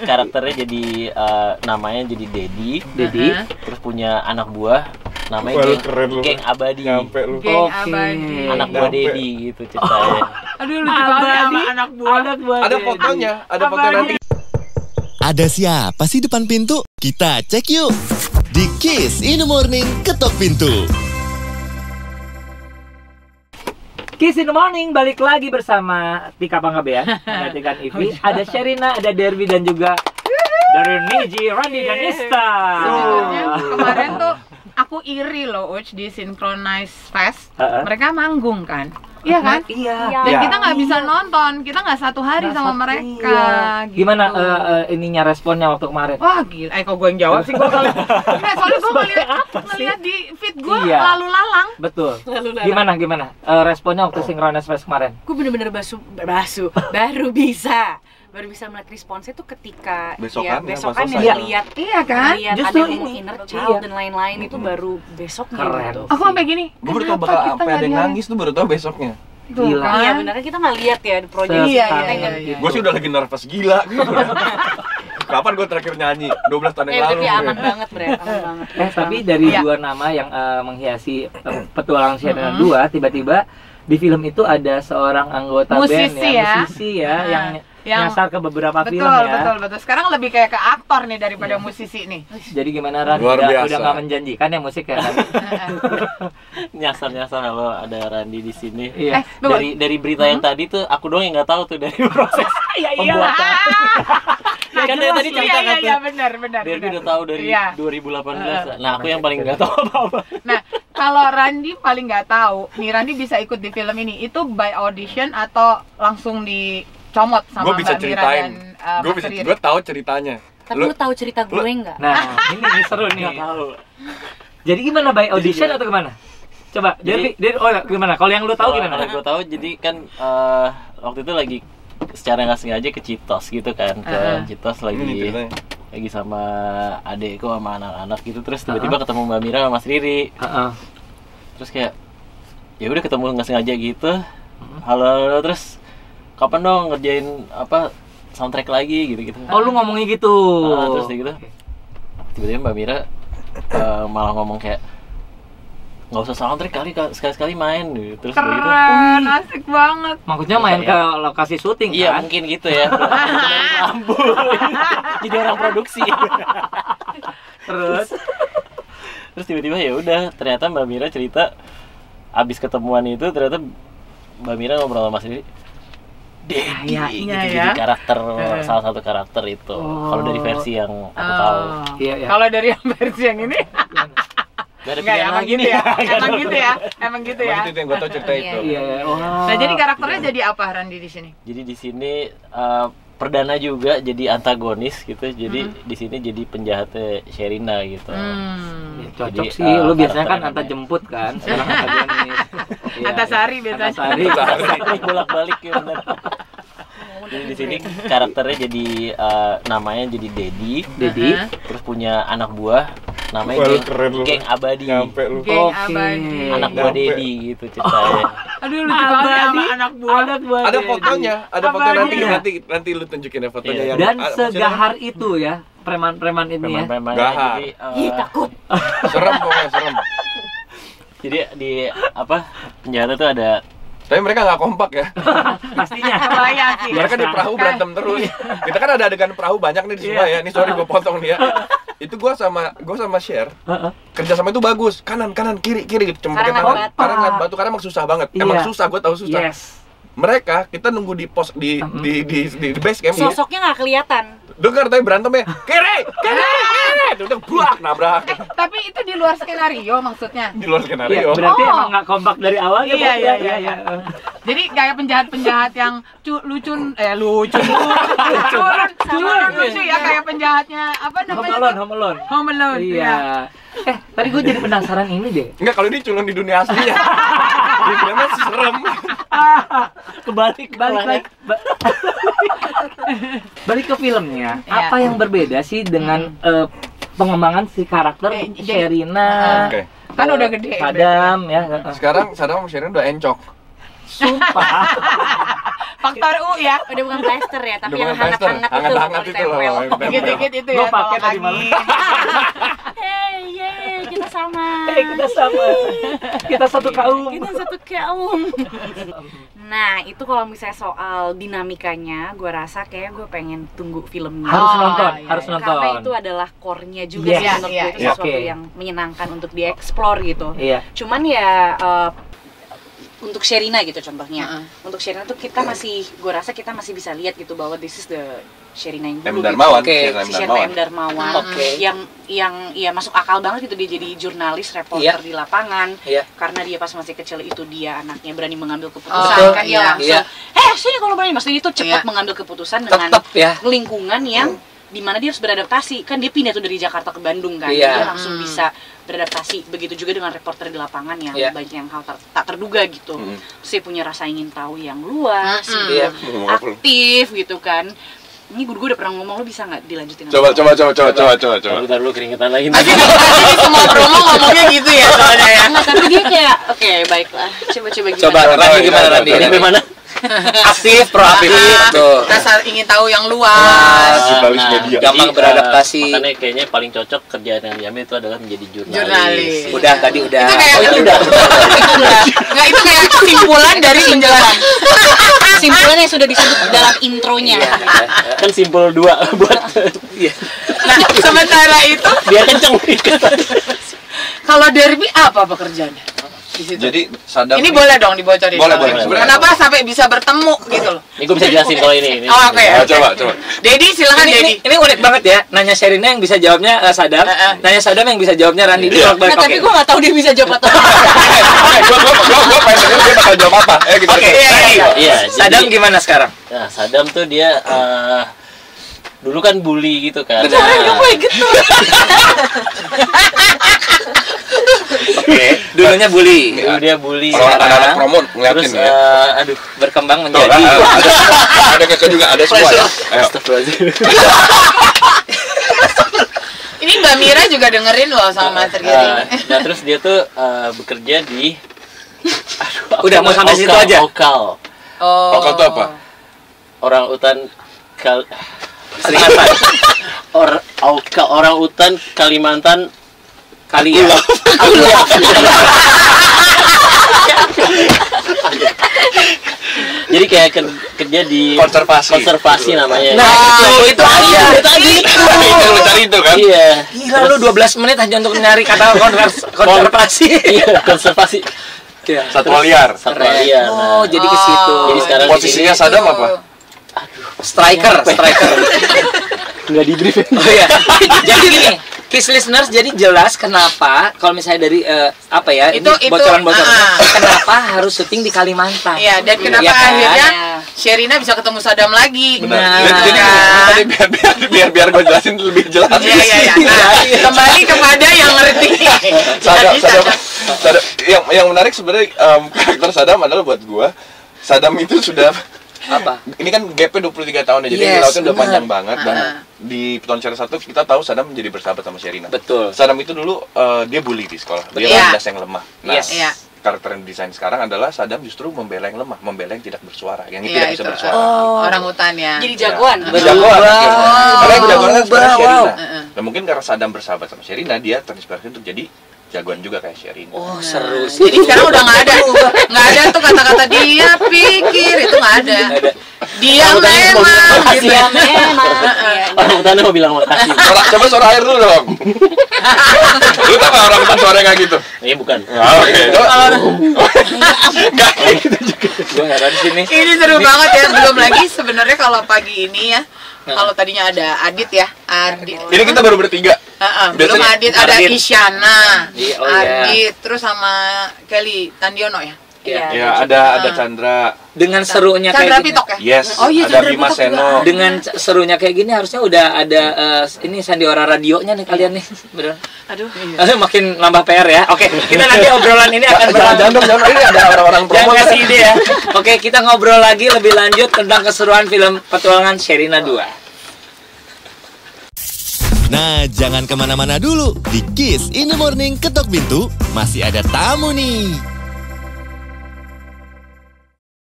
karakternya jadi namanya jadi Dedi. Terus punya anak buah namanya geng Abadi. Geng Abadi. Anak buah Dedi gitu ceritanya. Aduh lucu banget sama anak buah. Ada fotonya, ada foto nanti. Ada siapa sih depan pintu? Kita cek yuk. Di Kiss in the Morning, ketok pintu. Kiss in the Morning balik lagi bersama Tika Panggabean, menggantikan Ivy. Ada Sherina, ada Derby dan juga dari Niji, Randy dan Nista. Sebenarnya kemarin tuh aku iri loh Uch di Synchronize Fest. Mereka manggung kan? Iya kan? Iya. Dan kita nggak bisa nonton, kita nggak satu hari sama mereka. Gitu. Gimana ininya responnya waktu kemarin? Wah gila, kok gue yang jawab sih gue kali. Nggak, soalnya gue ngeliat di feed gue lalu lalang. Betul. Gimana? Responnya waktu Synchronize Fest kemarin? Gue bener-bener baru bisa melihat responsnya tuh ketika besokan yang lihat kan? Justru ada yang inner child dan lain-lain itu baru besoknya gitu. Aku sampai gini. Gue baru tau bakal apa ada yang nangis tuh baru tau besoknya. Gila. Iya benernya kita nggak lihat ya di proyek. Iya. Gue sih udah lagi nervous gila. Kapan gue terakhir nyanyi? 12 tahun yang lalu. Tapi aman banget bre, aman banget. Tapi dari dua nama yang menghiasi petualangan Sherina 2, tiba-tiba di film itu ada seorang anggota musisi ya yang nyasar ke beberapa film ya. Betul. Sekarang lebih kayak ke aktor nih daripada musisi nih. Jadi gimana Ran? Udah nggak menjanjikan ya musik ya kan? Nyasar lo ada Randy di sini. Iya. Dari berita yang tadi tuh aku doang yang nggak tahu tuh dari proses pembuatan. Kan dari tadi cerita kan tuh. Iya benar. Derby udah tahu dari 2018. Nah aku yang paling nggak tahu apa-apa. Nah kalau Randy paling nggak tahu, nih Randy bisa ikut di film ini itu by audition atau langsung dicomot sama Mbak Mira dan Mas Riri? Gue tahu ceritanya. Tapi lu tahu cerita gue nggak? Nah ini seru nih. Jadi gimana, by audition atau gimana? Coba gimana? Kalau yang lu tahu gimana? Kalau gue tahu jadi kan waktu itu lagi secara nggak sengaja ke Citos gitu kan, ke Citos lagi sama adekku sama anak-anak gitu, terus tiba-tiba ketemu Mbak Mira sama Mas Riri. Terus kayak ya udah ketemu nggak sengaja gitu. Halo, terus kapan dong ngerjain soundtrack lagi gitu. Oh lu ngomongnya gitu. Terus gitu. Tiba-tiba Mbak Mira malah ngomong kayak nggak usah soundtrack kali, sekali-sekali main gitu. Terus keren, asik banget. Maksudnya main ke lokasi syuting kan? Iya mungkin gitu ya. Dari lampu. Jadi orang produksi. Terus tiba-tiba ya udah, ternyata Mbak Mira cerita abis ketemuan itu ternyata Mbak Mira ngobrol sama Mas Riri. Dedi gitu, jadi karakter salah satu karakter itu. Kalau dari versi yang aku tahu. Iya. Kalau dari yang versi yang ini emang gitu ya. Emang itu yang gue tau cerita itu. Iya. Nah jadi karakternya jadi apa Randy di sini? Jadi di sini perdana juga jadi antagonis gitu. Jadi di sini jadi penjahatnya Sherina gitu. Cocok sih. Lu biasanya kan antar jemput kan, sekarang antagonis. Antasari biasanya. Antasari bolak-balik ya benar. Jadi di sini karakternya jadi namanya jadi Dedi. Terus punya anak buah namanya geng Abadi. Geng Abadi. Anak buah Dedi gitu ceritanya. Aduh lucu banget sama anak buah. Ada fotonya, nanti lu tunjukin ya fotonya yang dan segahar itu ya preman-preman ini ya. Gahar. Takut. Serem pokoknya, serem. Jadi di penjara tuh ada. Tapi mereka nggak kompak ya. Pastinya. Kebayang sih. Mereka di perahu berantem terus. Kita kan ada adegan perahu banyak nih di Surabaya. Ini sorry gue potong nih ya. Itu gue sama Share. Kerjasama itu bagus. Kanan kiri cuma pakai tangan. Karena ngeliat batu karena emang susah banget. Emang susah, gue tahu susah. Mereka kita nunggu di pos di base camp. Sosoknya nggak kelihatan. Dengar tapi berantemnya kiri. Udah buak nabrak. Tapi itu di luar skenario maksudnya. Di luar skenario. Berarti emang nggak kompak dari awal gitu. Iya. Jadi kayak penjahat-penjahat yang lucu ya, kayak penjahatnya apa namanya? Home Alone. Iya. Tadi gue jadi penasaran ini deh. Enggak, kalau ini culun di dunia aslinya. Di filmnya serem. Balik ke filmnya. Apa yang berbeda sih dengan pengembangan si karakter Sherina? Kan udah gede. Sadam ya. Sekarang Sadam sama Sherina udah encok. Sumpah. Faktor U ya. Udah bukan plaster ya, tapi Udah yang bukan plaster. hangat-hangat itu. Hangat-hangat itu loh, yang tempel. Dikit-dikit itu ya. Gua pakai tolong tadi lagi. malam. Hey, kita sama. Kita sama. Kita satu kaum. Kita satu kaum. Nah, itu kalau misalnya soal dinamikanya, gue rasa kayak gue pengen tunggu filmnya. Harus Oh, nonton, iya, harus iya. nonton. Karena itu adalah core-nya juga Yes. sih menurut Iya, gue itu iya. sesuatu Oke. yang menyenangkan untuk dieksplor gitu. Iya. Cuman ya untuk Sherina gitu contohnya. Untuk Sherina tuh gue rasa kita masih bisa lihat gitu bahwa this is the Sherina yang dulu. M. Darmawan, gitu. Sherina M. Si Sherina Darmawan. M. Darmawan. Oke. Yang ya masuk akal banget gitu dia jadi jurnalis, reporter Iya. di lapangan. Iya. Karena dia pas masih kecil itu dia anaknya berani mengambil keputusan. Betul, Kan dia iya. langsung, sini kalau berani. Maksudnya itu cepat Iya. mengambil keputusan dengan Tetep ya. lingkungan yang dimana dia harus beradaptasi. Kan dia pindah tuh dari Jakarta ke Bandung kan. Iya. Dia langsung bisa beradaptasi. Begitu juga dengan reporter di lapangan yang Iya. banyak yang hal tak terduga gitu. Terus dia punya rasa ingin tahu yang luas, Iya. aktif gitu kan. Ini gue udah pernah ngomong, lo bisa nggak dilanjutin? Coba. Bentar dulu keringetan lagi. Pasti di semua promo ngomongnya gitu ya soalnya ya. Enggak, tapi dia kayak, oke baiklah, coba gimana? Coba Randi gimana Randi? Ini sampai mana? Aktif, proaktif. Tuh. Rasa ingin tahu yang luas. Jurnalis media. Gampang Jadi, beradaptasi. Makanya kayaknya paling cocok kerjaan yang diambil itu adalah menjadi jurnalis. Jurnalis. Udah tadi udah. Itu kayak Oh, itu udah. Nggak, itu kayak kesimpulan dari penjelasan. Kesimpulan yang sudah disebut dalam intronya. Kan simpul 2 buat Iya. Nah, sementara itu biar kenceng. kalau Derby apa pekerjaannya? Di situ. Jadi Saddam Ini boleh dong dibocorin. Boleh. Kenapa sampai bisa bertemu gitu loh? Ini gue bisa jelasin kalau ini. Oh, oke. Oh, coba. Dedi, silakan Dedi. Ini unik banget ya. Nanya Sherina yang bisa jawabnya Saddam. Nanya Saddam yang bisa jawabnya Randi. Ini Iya. bolak-balik. Nah, tapi gue nggak tahu dia bisa jawab atau enggak. Gua pengen denger dia bakal jawab apa. Gitu. Oke. Iya, Saddam jadi- gimana sekarang? Nah, Saddam tuh dia dulu kan bully gitu kan. Oke. Dulunya bully. Dulu dia bully. Kalau Sekarang, anak-anak promo Terus ngeliatin ya. aduh, Berkembang Tuh, menjadi. ada keke juga, ada semua ya. Ayo. astagfirullahaladzim. Ini Mbak Mira juga dengerin loh sama Master Giri. Nah, terus dia tuh bekerja di Udah, mau sampai situ aja? Okal. Oh. Okal tuh apa? Orang utan Kalimantan. orang utan Kalimantan Kali ya. Jadi kayak kerja di Konservasi namanya. Nah, itu aja. Itu lu cari itu kan? Iya. Gila lu 12 menit hanya untuk nyari kata konservasi. Iya, konservasi Satwa liar. satwa liar. Oh, Nah, jadi ke situ. jadi sekarang di Posisinya sini Saddam apa? Striker. nggak di brief. Oh iya. Jadi gini, Kiss listeners, jadi jelas kenapa kalau misalnya dari apa ya, Itu- bocoran-bocoran, kenapa harus syuting di Kalimantan? Iya, dan kenapa Iya kan? akhirnya Sherina bisa ketemu Saddam lagi? Benar. Nah. Jadi tadi biar gue jelasin lebih jelas. Iya. Nah, kembali kepada yang ngerti. Saddam, Jadi Saddam. yang menarik sebenarnya karakter Saddam adalah buat gua. Saddam itu sudah Apa? ini kan gapnya 23 tahun ya, jadi Yes, lautnya udah benar. panjang banget. Dan di Piton Share 1 kita tahu Saddam menjadi bersahabat sama Sherina. Betul. Saddam itu dulu dia bully di sekolah, dia Iya. landas yang lemah. Nah, Yes. Iya. karakter yang desain sekarang adalah Saddam justru membela yang lemah, membela yang tidak bersuara, yang Iya, tidak bisa itu. bersuara. Orang hutan ya. Jadi jagoan. Jagoan. Karena yang jagoan kan sebenarnya Wow. Sherina. Heeh. Dan mungkin karena Saddam bersahabat sama Sherina, dia terinspirasi untuk jadi jagoan juga kayak Sherina. Oh, seru sih. Jadi sekarang udah nggak ada tuh kata-kata dia pikir, itu nggak ada. Dia memang gitu. Iya memang. Iya. Orang utannya mau bilang makasih. Coba suara air dulu dong. Lu tau gak orang hutan suaranya kayak gitu? Ini bukan. Oke. Gak gitu. Gue heran di sini. Ini seru banget ya. Belum lagi sebenarnya kalau pagi ini ya, kalau tadinya ada Adit ya, Adit. Ini kita baru bertiga. Belum Biasanya Adit, ada Adit. Isyana, Iya, oh iya. Adit, terus sama Kelly Tandiono ya. Iya. Ya ada Chandra. Dengan serunya Chandra kayak gini. Pitok ya. Yes. Oh iya, Ada Chandra Bima Pitok Seno. juga. Dengan serunya kayak gini harusnya udah ada ini sandiwara radionya nih kalian nih. Bener. Aduh. Makin nambah PR ya. Oke, kita nanti obrolan ini akan Jangan dong, jangan. Ini ada orang-orang Jangan promo. kasih ide ya. Oke, kita ngobrol lagi lebih lanjut tentang keseruan film Petualangan Sherina 2. Nah, jangan kemana-mana dulu. Di Kiss in the Morning Ketok Pintu masih ada tamu nih.